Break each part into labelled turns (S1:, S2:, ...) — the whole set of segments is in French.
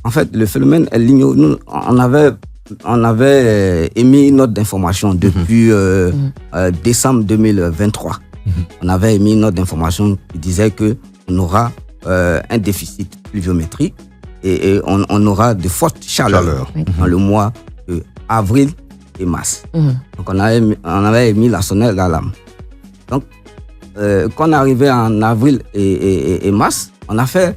S1: En fait, le phénomène El Niño, nous, on avait émis une note d'information depuis décembre 2023. On avait émis une note d'information qui disait qu'on aura un déficit pluviométrique et on aura de fortes chaleurs dans le mois d'avril et mars. Donc on avait émis la sonnette d'alarme. Donc, quand on est arrivé en avril et mars, on a fait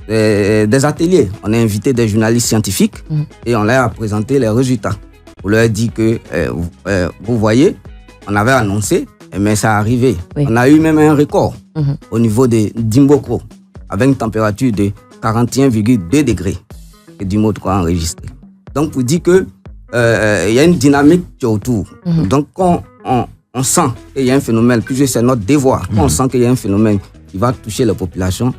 S1: des ateliers. On a invité des journalistes scientifiques et on leur a présenté les résultats. On leur a dit que, vous voyez, on avait annoncé, mais ça a arrivé. Oui. On a eu même un record au niveau de Dimboko, avec une température de 41,2 degrés que Dimboko a enregistré. Donc, pour dire que il y a une dynamique qui est autour. Donc, quand on sent qu'il y a un phénomène, puisque c'est notre devoir, quand on sent qu'il y a un phénomène qui va toucher la population,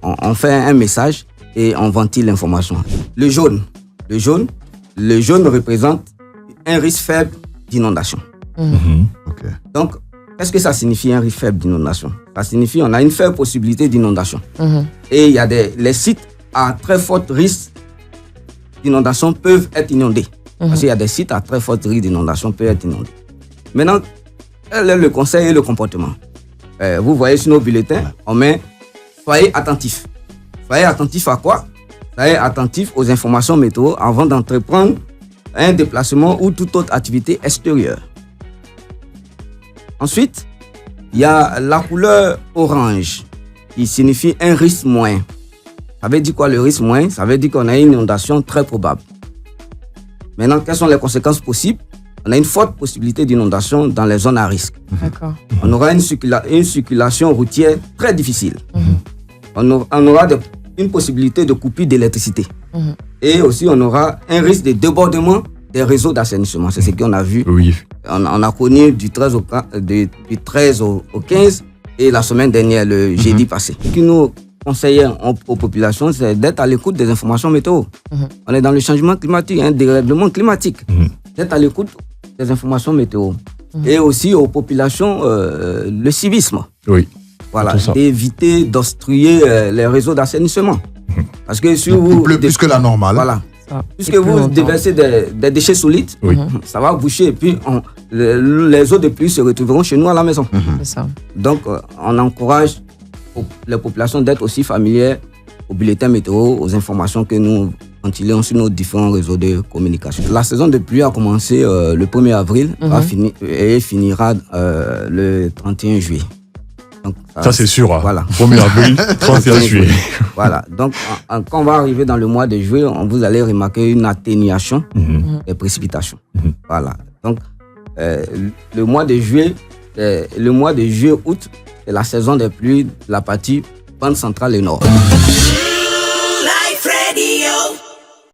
S1: on fait un message et on ventile l'information. Le jaune représente un risque faible d'inondation.
S2: Okay.
S1: Donc, qu'est-ce que ça signifie un risque faible d'inondation? Ça signifie qu'on a une faible possibilité d'inondation. Et il y a les sites à très fort risque d'inondation peuvent être inondés. Parce qu'il y a des sites à très fort risque d'inondation peuvent être inondés. Maintenant, quel est le conseil et le comportement? Vous voyez sur nos bulletins, on met soyez attentifs. Soyez attentifs à quoi? Soyez attentifs aux informations météo avant d'entreprendre un déplacement ou toute autre activité extérieure. Ensuite, il y a la couleur orange qui signifie un risque moyen. Ça veut dire quoi le risque moyen? Ça veut dire qu'on a une inondation très probable. Maintenant, quelles sont les conséquences possibles? On a une forte possibilité d'inondation dans les zones à risque.
S3: D'accord.
S1: On aura une circulation routière très difficile. On aura une possibilité de coupure d'électricité. Et aussi, on aura un risque de débordement des réseaux d'assainissement. C'est ce qu'on a vu.
S2: Oui.
S1: On a connu du 13 au 15 et la semaine dernière, le jeudi passé. Ce que nous conseillons aux populations, c'est d'être à l'écoute des informations météo. On est dans le changement climatique, un dérèglement climatique. D'être à l'écoute des informations météo. Et aussi aux populations, le civisme.
S2: Oui.
S1: Voilà, d'éviter d'obstruer les réseaux d'assainissement. Parce que si vous...
S2: Plus que la normale.
S1: Voilà. Puisque vous déversez des déchets solides, ça va boucher et puis les eaux de pluie se retrouveront chez nous à la maison.
S3: C'est ça.
S1: Donc, on encourage les populations d'être aussi familières aux bulletins météo, aux informations que nous ventilons sur nos différents réseaux de communication. La saison de pluie a commencé le 1er avril et finira le 31 juillet. Donc,
S2: ça c'est sûr.
S1: Voilà.
S2: 1er avril, 31 juillet.
S1: Voilà. Donc, quand on va arriver dans le mois de juillet, vous allez remarquer une atténuation des précipitations. Voilà. Donc, le mois de juillet-août, c'est la saison des pluies de la partie bande centrale et nord.